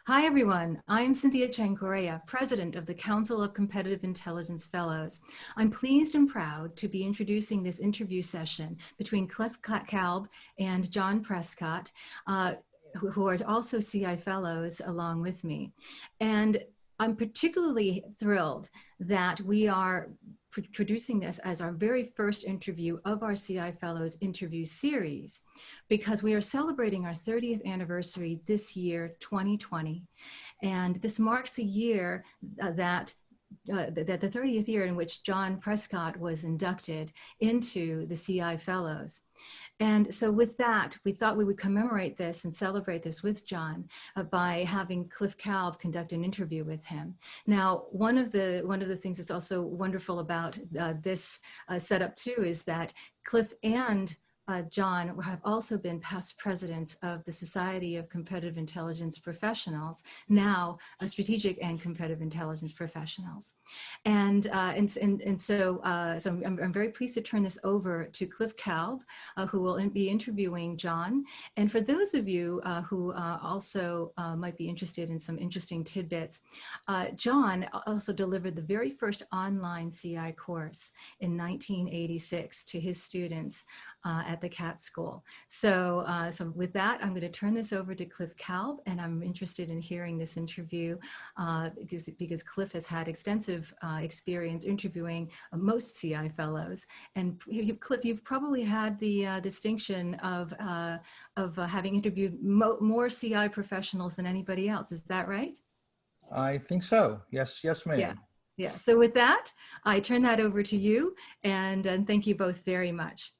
Hi, everyone. I'm Cynthia Chang Correa, President of the Council of Competitive Intelligence Fellows. I'm pleased and proud to be introducing this interview session between Kalb and John Prescott, who are also CI Fellows along with me. And I'm particularly thrilled that we are producing this as our very first interview of our CI Fellows interview series, because we are celebrating our 30th anniversary this year, 2020. And this marks the year that the 30th year in which John Prescott was inducted into the CI Fellows. And so with that, we thought we would commemorate this and celebrate this with John by having Cliff Kalb conduct an interview with him. Now, one of the things that's also wonderful about this setup too is that Cliff and John have also been past presidents of the Society of Competitive Intelligence Professionals, now Strategic and Competitive Intelligence Professionals. So I'm very pleased to turn this over to Cliff Kalb, who will be interviewing John. And for those of you who also might be interested in some interesting tidbits, John also delivered the very first online CI course in 1986 to his students at the Katz school. So with that, I'm going to turn this over to Cliff Kalb, and I'm interested in hearing this interview because Cliff has had extensive experience interviewing most CI fellows. And Cliff, you've probably had the distinction of having interviewed more CI professionals than anybody else. Is that right? I think so. Yes, ma'am. Yeah. Yeah. So with that, I turn that over to you, and thank you both very much.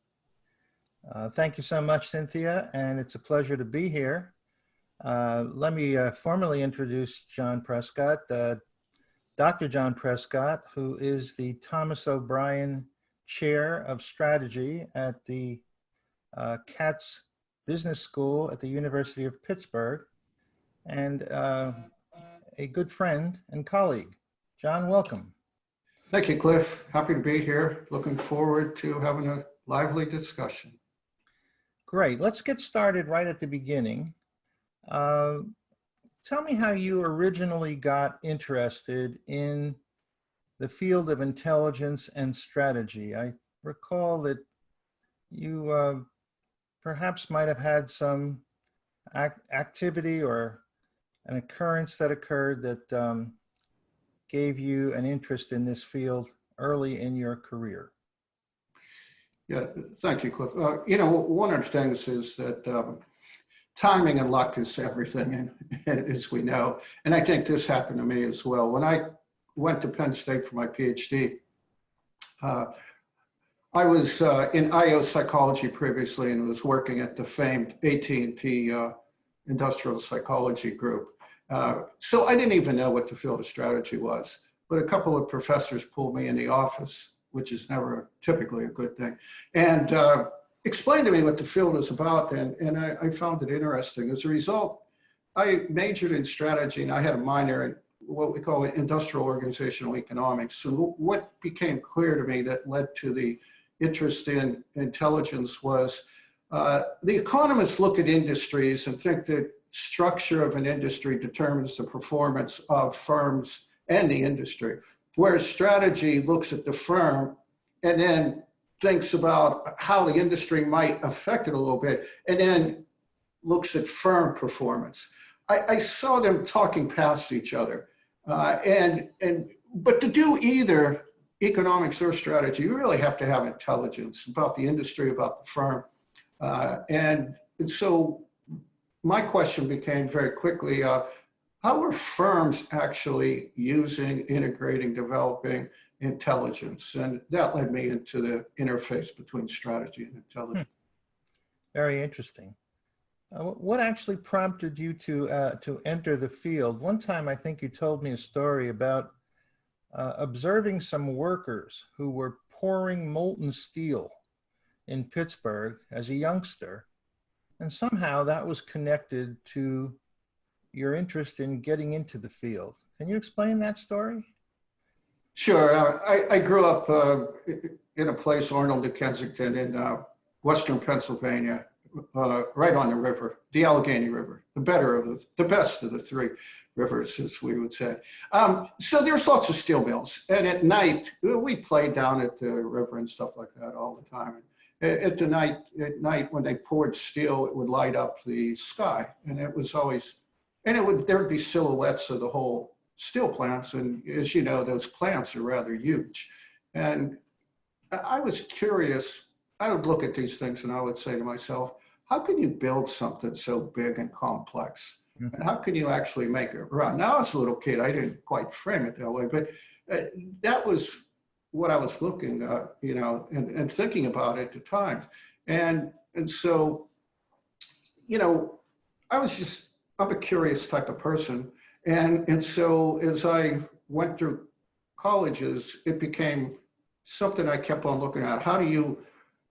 Thank you so much, Cynthia, and it's a pleasure to be here. Let me formally introduce John Prescott, Dr. John Prescott, who is the Thomas O'Brien Chair of Strategy at the Katz Business School at the University of Pittsburgh, and a good friend and colleague. John, welcome. Thank you, Cliff. Happy to be here. Looking forward to having a lively discussion. Great. Let's get started right at the beginning. Tell me how you originally got interested in the field of intelligence and strategy. I recall that you perhaps might have had some activity or an occurrence that occurred that gave you an interest in this field early in your career. Yeah, thank you, Cliff. One of the things is that timing and luck is everything, as we know. And I think this happened to me as well. When I went to Penn State for my PhD, I was in IO psychology previously and was working at the famed AT&T industrial psychology group. So I didn't even know what the field of strategy was, but a couple of professors pulled me in the office, which is never typically a good thing, and explained to me what the field is about, and I found it interesting. As a result, I majored in strategy, and I had a minor in what we call industrial organizational economics. So what became clear to me that led to the interest in intelligence was the economists look at industries and think that structure of an industry determines the performance of firms and the industry, whereas strategy looks at the firm and then thinks about how the industry might affect it a little bit, and then looks at firm performance. I saw them talking past each other, but to do either economics or strategy, you really have to have intelligence about the industry, about the firm, and so my question became very quickly, how are firms actually using, integrating, developing intelligence? And that led me into the interface between strategy and intelligence. Very interesting. What actually prompted you to enter the field? One time, I think you told me a story about observing some workers who were pouring molten steel in Pittsburgh as a youngster, and somehow that was connected to your interest in getting into the field. Can you explain that story? Sure. I grew up in a place, Arnold, New Kensington, in Western Pennsylvania, right on the river, the Allegheny River, the best of the three rivers, as we would say. So there's lots of steel mills. And at night, we played down at the river and stuff like that all the time. At night when they poured steel, it would light up the sky. And it was always, there would be silhouettes of the whole steel plants. And as you know, those plants are rather huge. And I was curious. I would look at these things and I would say to myself, how can you build something so big and complex? And how can you actually make it run? Now, as a little kid, I didn't quite frame it that way, but that was what I was looking at, you know, and thinking about at the time. And so, you know, I'm a curious type of person. And so as I went through colleges, it became something I kept on looking at. How do you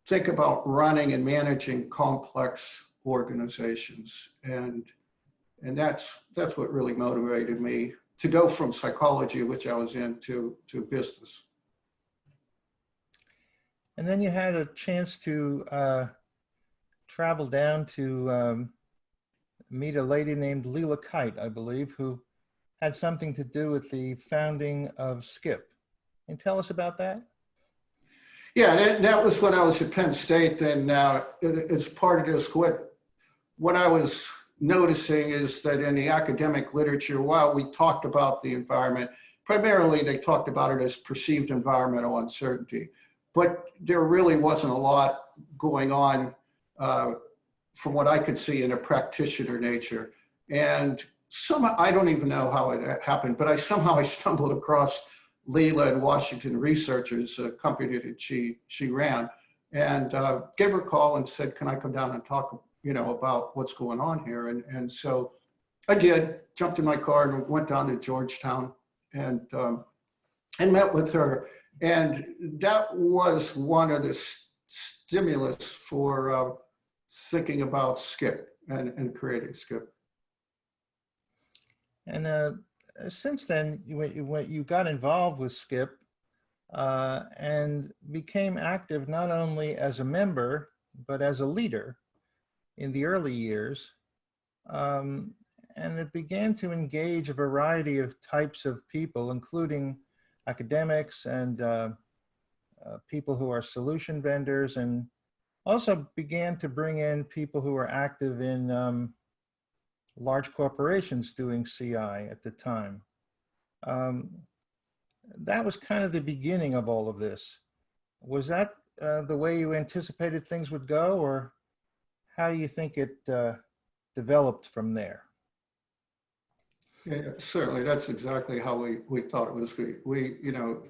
think about running and managing complex organizations? And that's what really motivated me to go from psychology, which I was in, to business. And then you had a chance to travel down to meet a lady named Leela Kite, I believe, who had something to do with the founding of SCIP. Can you tell us about that? Yeah, that was when I was at Penn State, and as part of this, what I was noticing is that in the academic literature, while we talked about the environment, primarily they talked about it as perceived environmental uncertainty, but there really wasn't a lot going on from what I could see in a practitioner nature. And I don't even know how it happened, but I stumbled across Leela and Washington Researchers, a company that she ran, and gave her a call and said, can I come down and talk, you know, about what's going on here? And so I did, jumped in my car and went down to Georgetown and met with her. And that was one of the stimulus for thinking about SCIP and creating SCIP. And since then, you got involved with SCIP and became active not only as a member, but as a leader in the early years. And it began to engage a variety of types of people, including academics and people who are solution vendors, and also began to bring in people who are active in large corporations doing CI at the time. That was kind of the beginning of all of this. Was that the way you anticipated things would go, or how do you think it developed from there? Yeah, certainly, that's exactly how we thought it was. We you know,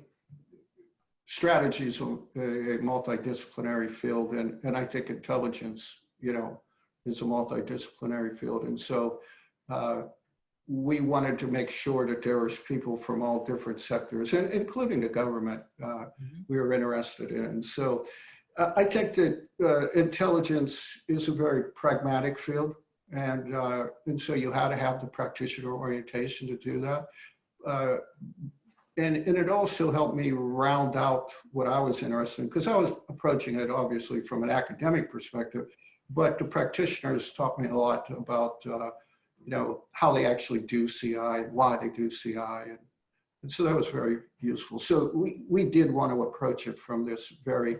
strategy is a multidisciplinary field, and I think intelligence, you know, is a multidisciplinary field. And so we wanted to make sure that there was people from all different sectors, and including the government, we were interested in. So I think that intelligence is a very pragmatic field. And so you had to have the practitioner orientation to do that. And it also helped me round out what I was interested in, because I was approaching it obviously from an academic perspective, but the practitioners taught me a lot about you know, how they actually do CI, why they do CI. And so that was very useful. So we did want to approach it from this very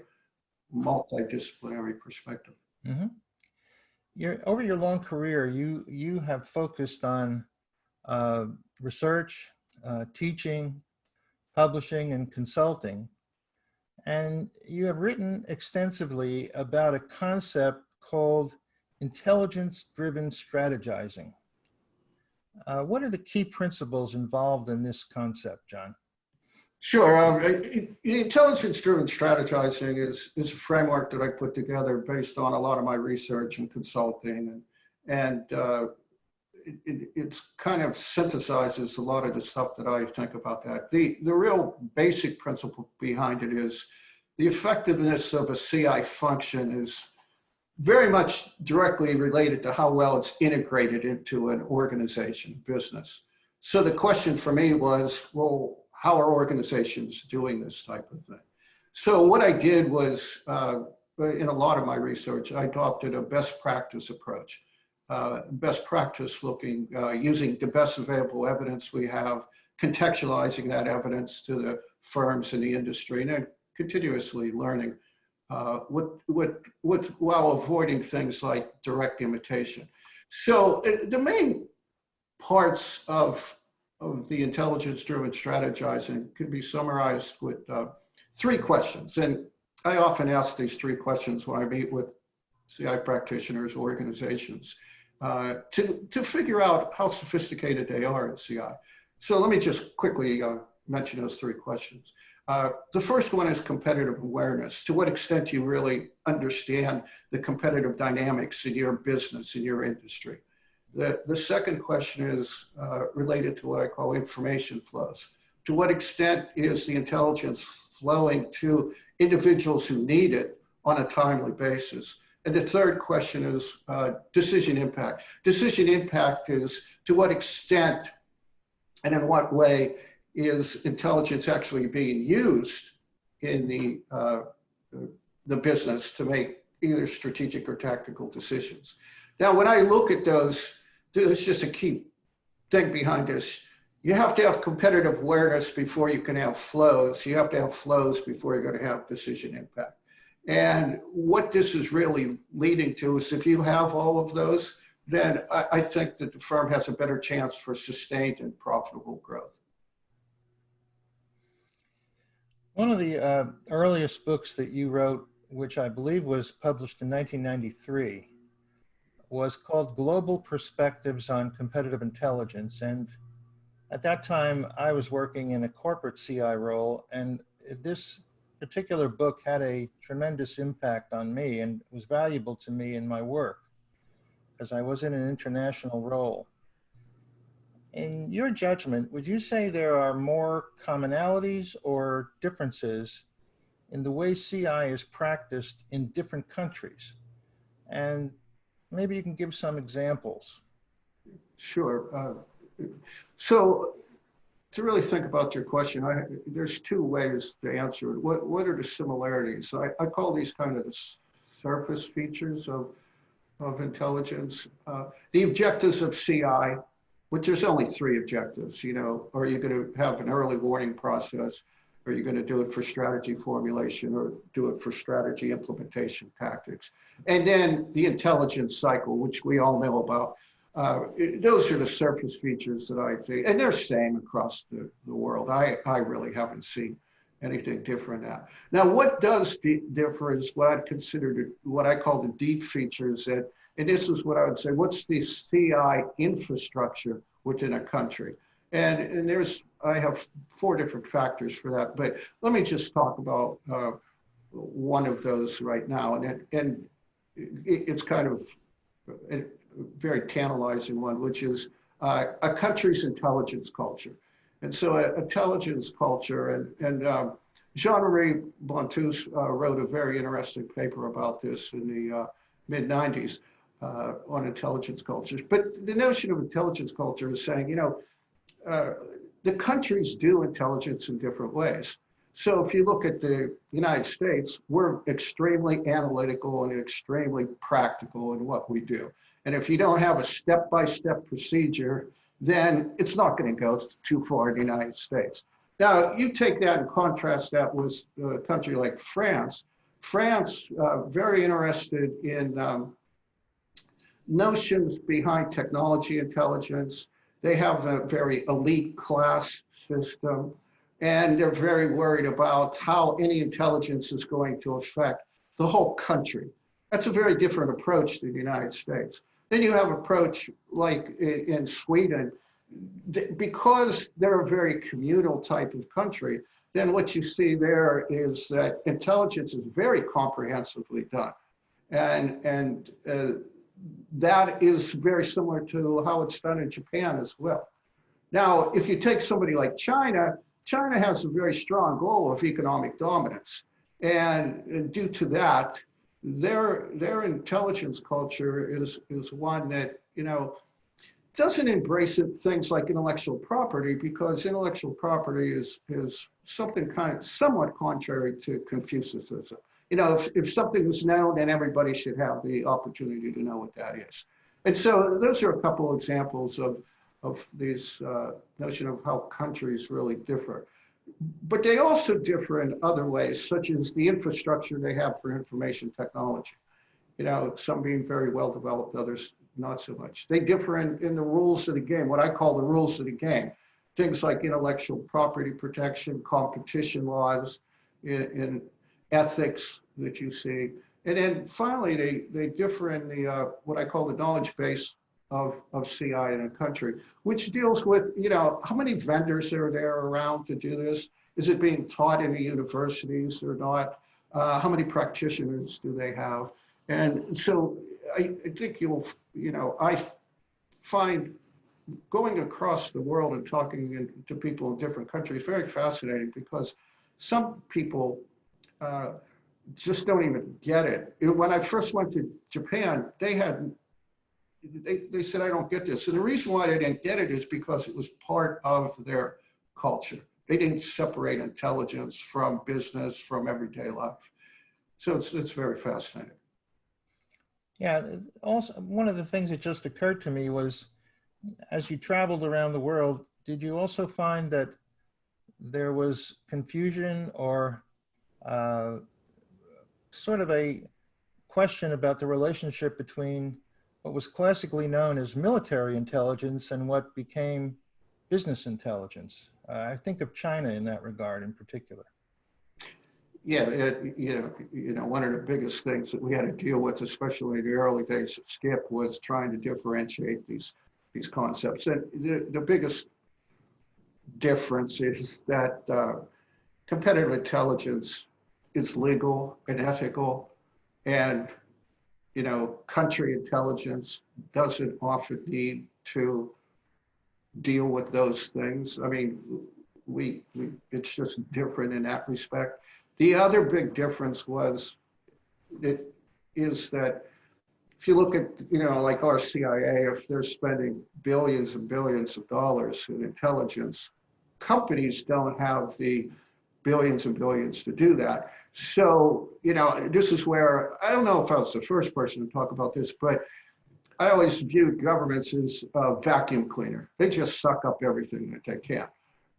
multidisciplinary perspective. Mm-hmm. Over your long career, you have focused on research, teaching, publishing, and consulting. And you have written extensively about a concept called intelligence-driven strategizing. What are the key principles involved in this concept, John? Sure. Intelligence-driven strategizing is a framework that I put together based on a lot of my research and consulting, and it's kind of synthesizes a lot of the stuff that I think about that. The real basic principle behind it is the effectiveness of a CI function is very much directly related to how well it's integrated into an organization, business. So the question for me was, well, how are organizations doing this type of thing? So what I did was in a lot of my research, I adopted a best practice approach. Best practice looking, using the best available evidence we have, contextualizing that evidence to the firms in the industry, and then continuously learning while avoiding things like direct imitation. So the main parts of the intelligence-driven strategizing can be summarized with 3 questions. And I often ask these 3 questions when I meet with CI practitioners, organizations, to figure out how sophisticated they are in CI. So let me just quickly mention those 3 questions. The first one is competitive awareness. To what extent do you really understand the competitive dynamics in your business, in your industry? The second question is related to what I call information flows. To what extent is the intelligence flowing to individuals who need it on a timely basis? And the third question is decision impact. Decision impact is to what extent and in what way is intelligence actually being used in the business to make either strategic or tactical decisions. Now, when I look at those, there's just a key thing behind this. You have to have competitive awareness before you can have flows. You have to have flows before you're going to have decision impact. And what this is really leading to is if you have all of those, then I think that the firm has a better chance for sustained and profitable growth. One of the earliest books that you wrote, which I believe was published in 1993, was called Global Perspectives on Competitive Intelligence. And at that time, I was working in a corporate CI role, and this particular book had a tremendous impact on me and was valuable to me in my work because I was in an international role. In your judgment, would you say there are more commonalities or differences in the way CI is practiced in different countries? And maybe you can give some examples. Sure. So to really think about your question, there's 2 ways to answer it. What are the similarities? I call these kind of the surface features of intelligence. The objectives of CI, which there's only 3 objectives, you know, are you going to have an early warning process? Are you going to do it for strategy formulation or do it for strategy implementation tactics? And then the intelligence cycle, which we all know about. Those are the surface features that I see, and they're same across the world. I really haven't seen anything different now. Now, what does differ is what I'd consider what I call the deep features, and this is what I would say, what's the CI infrastructure within a country? And I have 4 different factors for that, but let me just talk about one of those right now, and it's kind of a very tantalizing one, which is a country's intelligence culture. And so intelligence culture, and Jean-Marie Bontus wrote a very interesting paper about this in the mid-90s on intelligence cultures. But the notion of intelligence culture is saying, you know, the countries do intelligence in different ways. So if you look at the United States, we're extremely analytical and extremely practical in what we do. And if you don't have a step-by-step procedure, then it's not going to go too far in the United States. Now, you take that and contrast that with a country like France. France, very interested in notions behind technology intelligence. They have a very elite class system, and they're very worried about how any intelligence is going to affect the whole country. That's a very different approach to the United States. Then you have an approach like in Sweden, because they're a very communal type of country, then what you see there is that intelligence is very comprehensively done. And that is very similar to how it's done in Japan as well. Now, if you take somebody like China, China has a very strong goal of economic dominance. And due to that, their intelligence culture is one that, you know, doesn't embrace things like intellectual property, because intellectual property is something somewhat contrary to Confucianism. if something is known, then everybody should have the opportunity to know what that is. And so those are a couple of examples of this notion of how countries really differ. But they also differ in other ways, such as the infrastructure they have for information technology. Some being very well developed, others not so much. They differ in the rules of the game, what I call the rules of the game. Things like intellectual property protection, competition laws, in ethics that you see. And then finally, they differ in the what I call the knowledge base of CI in a country, which deals with, how many vendors are there around to do this? Is it being taught in the universities or not? How many practitioners do they have? And so I think I find going across the world and talking to people in different countries very fascinating, because some people just don't even get it. When I first went to Japan, they said, I don't get this. And the reason why they didn't get it is because it was part of their culture. They didn't separate intelligence from business, from everyday life. So it's very fascinating. Yeah, also one of the things that just occurred to me was, as you traveled around the world, did you also find that there was confusion or sort of a question about the relationship between what was classically known as military intelligence and what became business intelligence? I think of China in that regard in particular. Yeah, one of the biggest things that we had to deal with, especially in the early days of SCIP, was trying to differentiate these concepts. And the biggest difference is that competitive intelligence is legal and ethical, and country intelligence doesn't often need to deal with those things. I mean, it's just different in that respect. The other big difference is that if you look at, like our CIA, if they're spending billions and billions of dollars in intelligence, companies don't have the billions and billions to do that. So, this is where, I don't know if I was the first person to talk about this, but I always viewed governments as a vacuum cleaner. They just suck up everything that they can.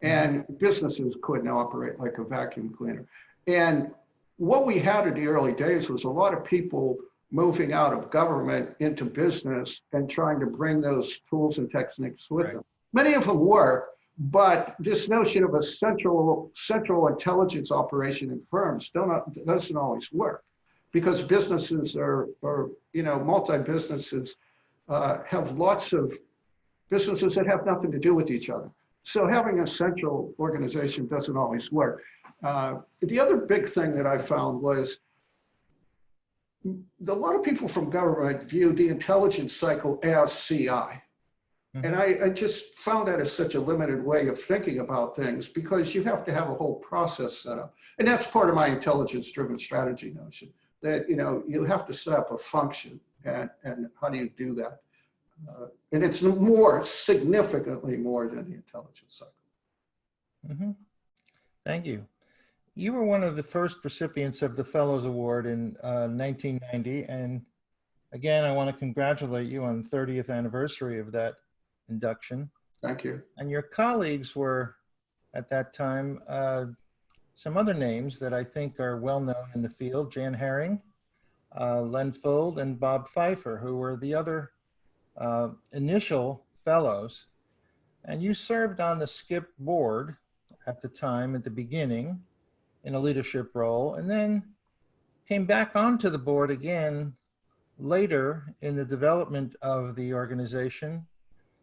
And businesses couldn't operate like a vacuum cleaner. And what we had in the early days was a lot of people moving out of government into business and trying to bring those tools and techniques with them. Many of them work, but this notion of a central intelligence operation in firms doesn't always work, because businesses are multi-businesses have lots of businesses that have nothing to do with each other. So having a central organization doesn't always work. The other big thing that I found was a lot of people from government viewed the intelligence cycle as CI. Mm-hmm. And I just found that as such a limited way of thinking about things, because you have to have a whole process set up. And that's part of my intelligence-driven strategy notion, that you have to set up a function, and how do you do that? And it's significantly more than the intelligence cycle. Mm-hmm. Thank you. You were one of the first recipients of the Fellows Award in 1990. And again, I want to congratulate you on the 30th anniversary of that induction. Thank you. And your colleagues were, at that time, some other names that I think are well known in the field: Jan Herring, Len Fold, and Bob Pfeiffer, who were the other initial fellows. And you served on the SCIP board at the time, at the beginning, in a leadership role, and then came back onto the board again later in the development of the organization.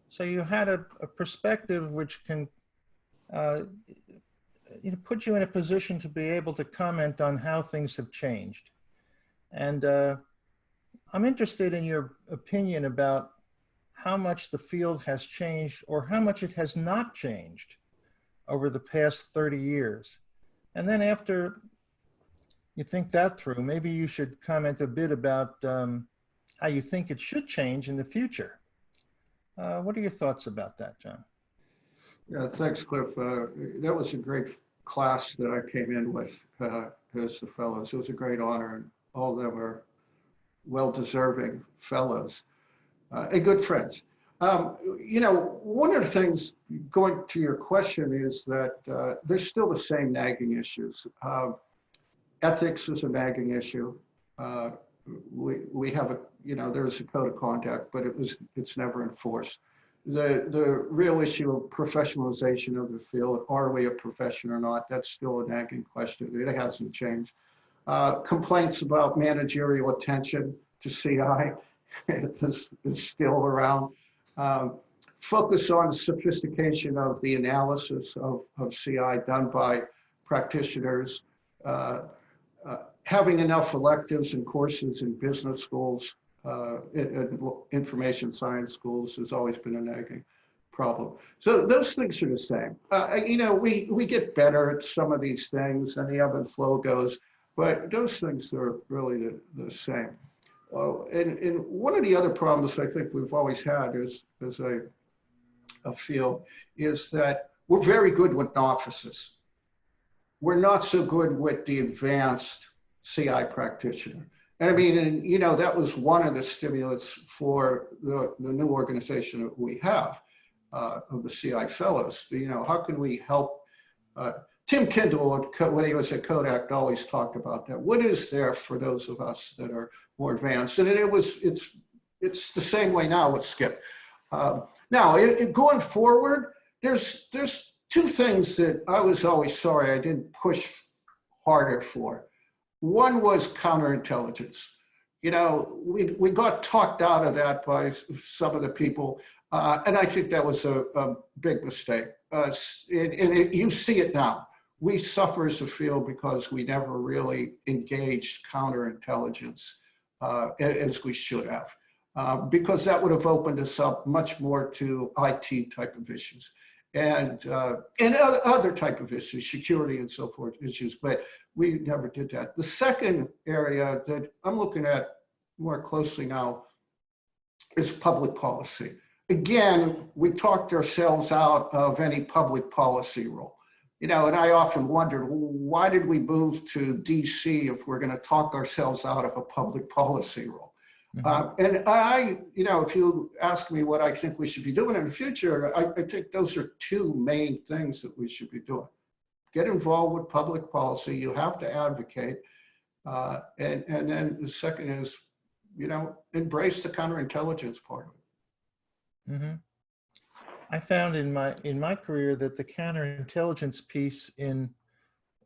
So you had a perspective which can put you in a position to be able to comment on how things have changed. And I'm interested in your opinion about how much the field has changed, or how much it has not changed over the past 30 years. And then after you think that through, maybe you should comment a bit about how you think it should change in the future. What are your thoughts about that, John? Yeah, thanks, Cliff. That was a great class that I came in with as the fellows. It was a great honor, and all of them are well-deserving fellows and good friends. One of the things, going to your question, is that there's still the same nagging issues. Ethics is a nagging issue. We have there's a code of conduct, but it's never enforced. The real issue of professionalization of the field, are we a profession or not? That's still a nagging question. It hasn't changed. Complaints about managerial attention to CI is still around. Focus on sophistication of the analysis of CI done by practitioners. Having enough electives and courses in business schools, information science schools has always been a nagging problem. So those things are the same. We get better at some of these things, and the ebb and flow goes, but those things are really the same. And one of the other problems I think we've always had as a field is that we're very good with novices. We're not so good with the advanced CI practitioner. And I mean, that was one of the stimulants for the new organization that we have of the CI fellows. How can we help? Tim Kindle, when he was at Kodak, always talked about that. What is there for those of us that are more advanced? And it's the same way now with Skip. Now, going forward, there's two things that I was always sorry I didn't push harder for. One was counterintelligence. We got talked out of that by some of the people, and I think that was a big mistake. You see it now. We suffer as a field because we never really engaged counterintelligence as we should have, because that would have opened us up much more to IT type of issues and other type of issues, security and so forth issues, but we never did that. The second area that I'm looking at more closely now is public policy. Again, we talked ourselves out of any public policy role. And I often wondered, why did we move to DC if we're going to talk ourselves out of a public policy role? Mm-hmm. And if you ask me what I think we should be doing in the future, I think those are two main things that we should be doing. Get involved with public policy. You have to advocate. And then the second is, embrace the counterintelligence part of it. Mm-hmm. I found in my career that the counterintelligence piece in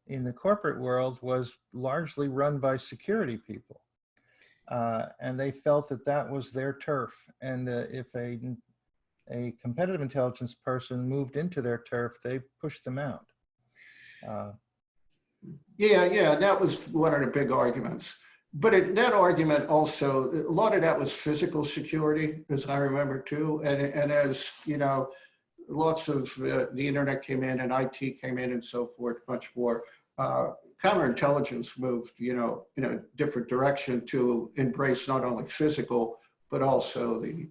the corporate world was largely run by security people. And they felt that was their turf. And if a competitive intelligence person moved into their turf, they pushed them out. Yeah, that was one of the big arguments. But that argument also, a lot of that was physical security, as I remember too. And as lots of the internet came in and IT came in and so forth, much more. Counterintelligence moved, in a different direction to embrace not only physical, but also the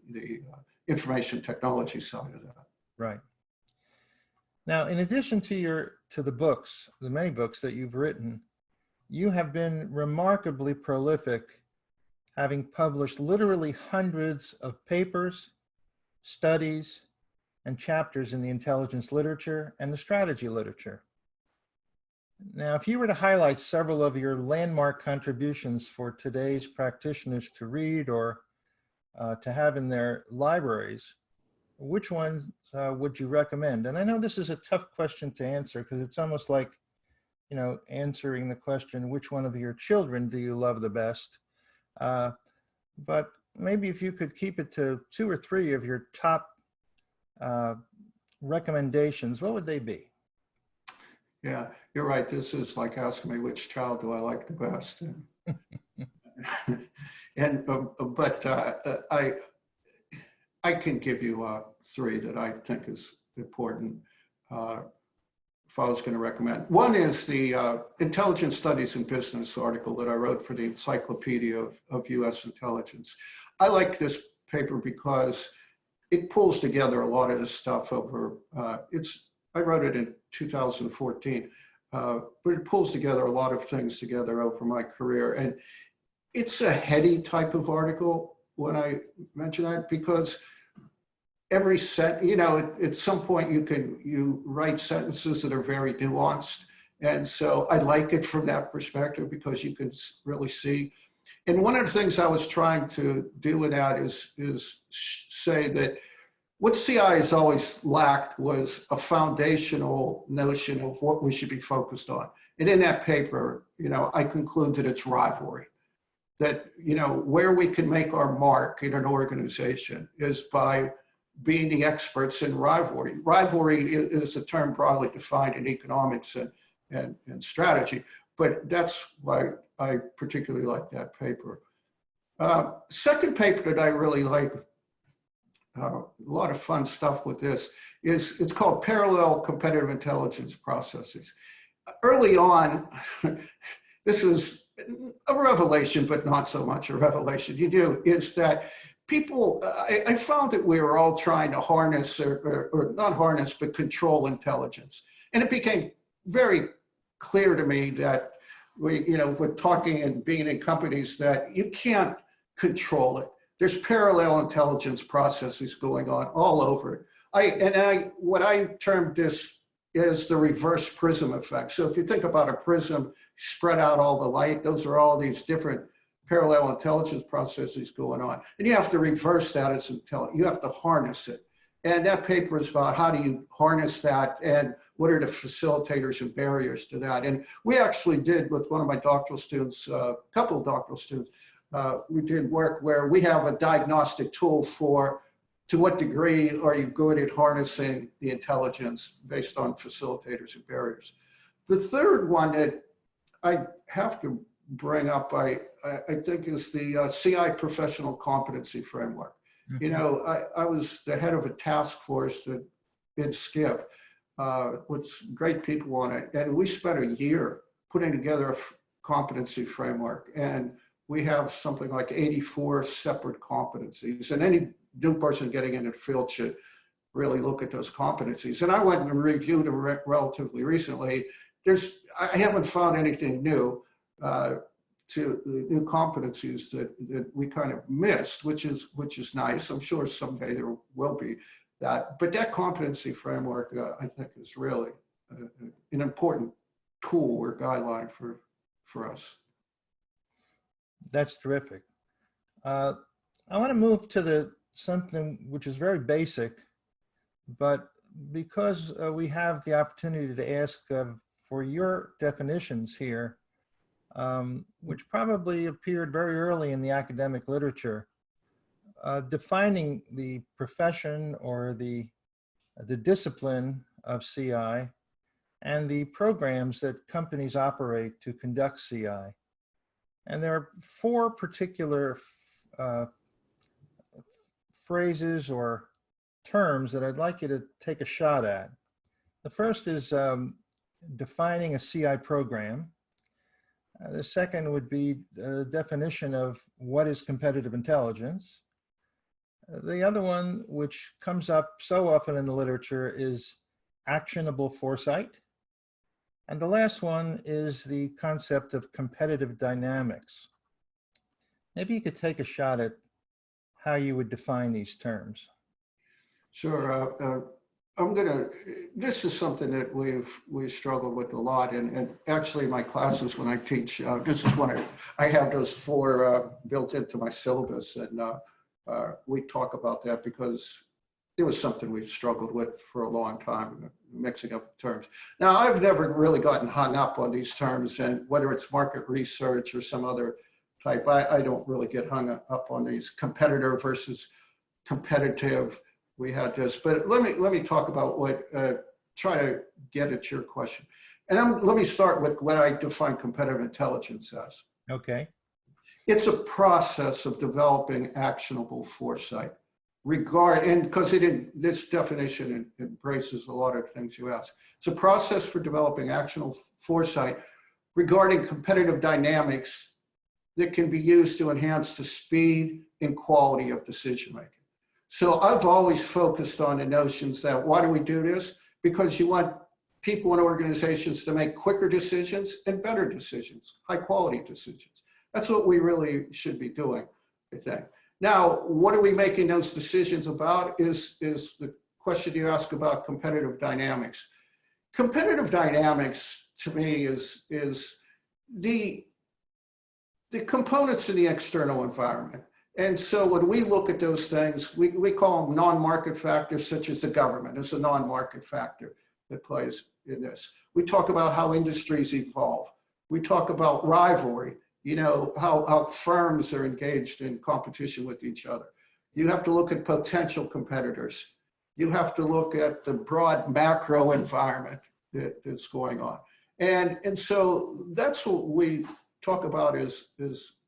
information technology side of that. Right. Now, in addition to the books, the many books that you've written, you have been remarkably prolific, having published literally hundreds of papers, studies, and chapters in the intelligence literature and the strategy literature. Now, if you were to highlight several of your landmark contributions for today's practitioners to read or to have in their libraries, which ones would you recommend? And I know this is a tough question to answer because it's almost like, answering the question, which one of your children do you love the best? But maybe if you could keep it to 2 or 3 of your top recommendations, what would they be? Yeah, you're right. This is like asking me which child do I like the best. But I can give you 3 that I think is important. If I was going to recommend. One is the Intelligence Studies in Business article that I wrote for the Encyclopedia of U.S. Intelligence. I like this paper because it pulls together a lot of this stuff over, I wrote it in 2014. but it pulls together a lot of things together over my career. And it's a heady type of article when I mention that, because every at some point you write sentences that are very nuanced. And so I like it from that perspective, because you can really see. And one of the things I was trying to do with that is say that what CI has always lacked was a foundational notion of what we should be focused on. And in that paper, I conclude that it's rivalry. That, where we can make our mark in an organization is by being the experts in rivalry. Rivalry is a term broadly defined in economics and strategy, but that's why I particularly like that paper. Second paper that I really like, a lot of fun stuff with this, it's called Parallel Competitive Intelligence Processes. Early on, this is a revelation, but not so much a revelation. Is that people, I found that we were all trying to harness, or not harness, but control intelligence. And it became very clear to me that we're talking and being in companies that you can't control it. There's parallel intelligence processes going on all over it. What I termed this is the reverse prism effect. So if you think about a prism, spread out all the light, those are all these different parallel intelligence processes going on. And you have to reverse that as intelligence. You have to harness it. And that paper is about how do you harness that, and what are the facilitators and barriers to that. And we actually did, with one of my doctoral students, a couple of doctoral students, we did work where we have a diagnostic tool for to what degree are you good at harnessing the intelligence based on facilitators and barriers. The third one that I have to bring up, I think, is the CI Professional Competency Framework. Mm-hmm. I was the head of a task force that in SCIP with great people on it. And we spent a year putting together a competency framework. And we have something like 84 separate competencies. And any new person getting into the field should really look at those competencies. And I went and reviewed them relatively recently. I haven't found anything new to the new competencies that we kind of missed, which is nice. I'm sure someday there will be that. But that competency framework, I think, is really an important tool or guideline for us. That's terrific. I want to move to something which is very basic, but because we have the opportunity to ask for your definitions here, which probably appeared very early in the academic literature, defining the profession or the discipline of CI and the programs that companies operate to conduct CI. And there are four particular phrases or terms that I'd like you to take a shot at. The first is defining a CI program. The second would be the definition of what is competitive intelligence. The other one, which comes up so often in the literature, is actionable foresight. And the last one is the concept of competitive dynamics. Maybe you could take a shot at how you would define these terms. Sure. This is something that we've struggled with a lot. And actually my classes when I teach, this is one I have those four built into my syllabus. And we talk about that because it was something we've struggled with for a long time, mixing up terms. Now, I've never really gotten hung up on these terms, and whether it's market research or some other type, I don't really get hung up on these competitor versus competitive. We had this, but let me talk about try to get at your question. And let me start with what I define competitive intelligence as. Okay. It's a process of developing actionable foresight. Because this definition embraces a lot of things you ask. It's a process for developing actionable foresight regarding competitive dynamics that can be used to enhance the speed and quality of decision making. So I've always focused on the notions that why do we do this? Because you want people and organizations to make quicker decisions and better decisions, high quality decisions. That's what we really should be doing, I think. Now, what are we making those decisions about is the question you ask about competitive dynamics. Competitive dynamics, to me, is the components in the external environment. And so when we look at those things, we call them non-market factors, such as the government is a non-market factor that plays in this. We talk about how industries evolve. We talk about rivalry, you know, how firms are engaged in competition with each other. You have to look at potential competitors. You have to look at the broad macro environment that's going on. And so that's what we talk about is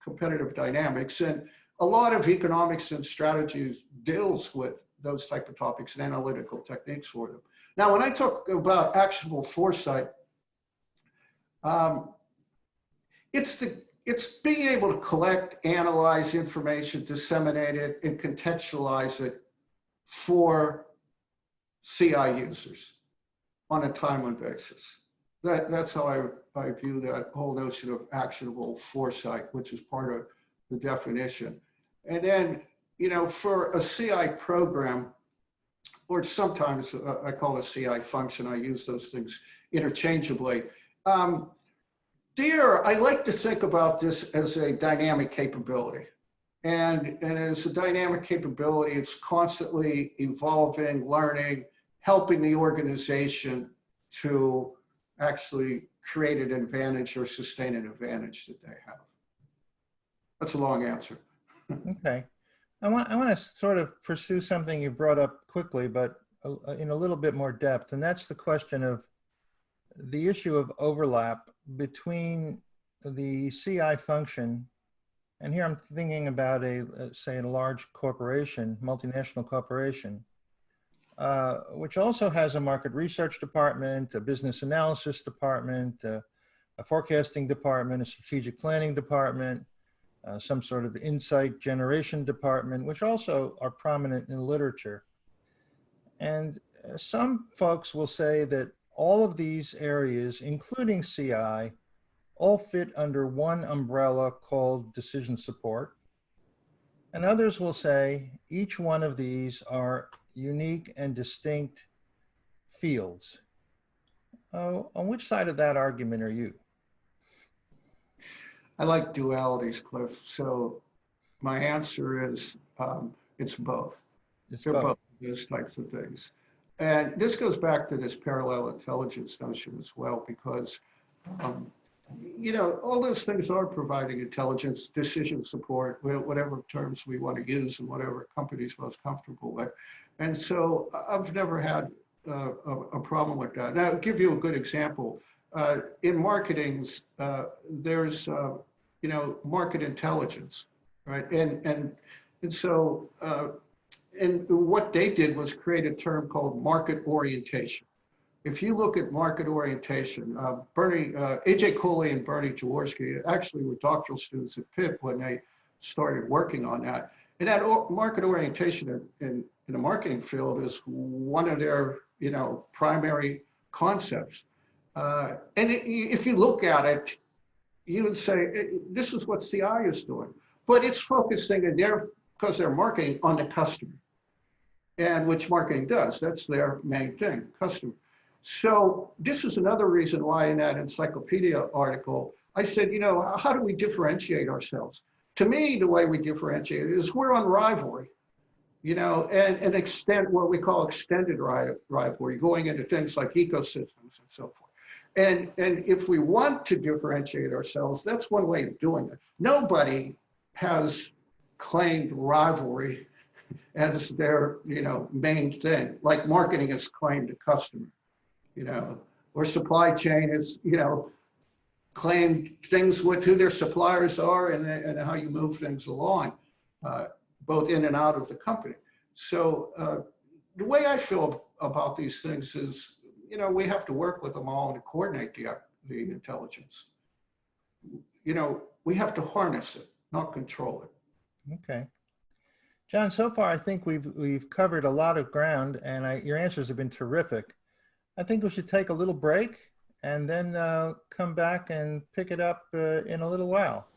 competitive dynamics. And a lot of economics and strategies deals with those type of topics and analytical techniques for them. Now, when I talk about actionable foresight, it's being able to collect, analyze information, disseminate it, and contextualize it for CI users on a timely basis. That's how I view that whole notion of actionable foresight, which is part of the definition. And then, you know, for a CI program, or sometimes I call it a CI function, I use those things interchangeably. I like to think about this as a dynamic capability. And as a dynamic capability, it's constantly evolving, learning, helping the organization to actually create an advantage or sustain an advantage that they have. That's a long answer. Okay. I want to sort of pursue something you brought up quickly, but in a little bit more depth, and that's the question of the issue of overlap between the CI function, and here I'm thinking about say a large corporation, multinational corporation, which also has a market research department, a business analysis department, a forecasting department, a strategic planning department, some sort of insight generation department, which also are prominent in literature. And some folks will say that all of these areas, including CI, all fit under one umbrella called decision support. And others will say each one of these are unique and distinct fields. On which side of that argument are you? I like dualities, Cliff. So my answer is it's both. They're both those types of things. And this goes back to this parallel intelligence notion as well, because, you know, all those things are providing intelligence, decision support, whatever terms we want to use and whatever company's most comfortable with. And so I've never had a problem with that. Now, I'll give you a good example. In marketing, there's, you know, market intelligence, right? And so, and what they did was create a term called market orientation. If you look at market orientation, A.J. Cooley and Bernie Jaworski actually were doctoral students at Pitt when they started working on that. And that market orientation in the marketing field is one of their, you know, primary concepts. And if you look at it, you would say, this is what CI is doing. But it's focusing in there because they're marketing on the customer. And which marketing does, that's their main thing, customer. So this is another reason why in that encyclopedia article, I said, you know, how do we differentiate ourselves? To me, the way we differentiate is we're on rivalry, you know, and extend what we call extended rivalry, going into things like ecosystems and so forth. And if we want to differentiate ourselves, that's one way of doing it. Nobody has claimed rivalry as their, you know, main thing, like marketing has claimed a customer, you know, or supply chain is, you know, claimed things with who their suppliers are and how you move things along, both in and out of the company. So the way I feel about these things is, you know, we have to work with them all to coordinate the intelligence. You know, we have to harness it, not control it. Okay. John, so far I think we've covered a lot of ground, and your answers have been terrific. I think we should take a little break and then come back and pick it up in a little while.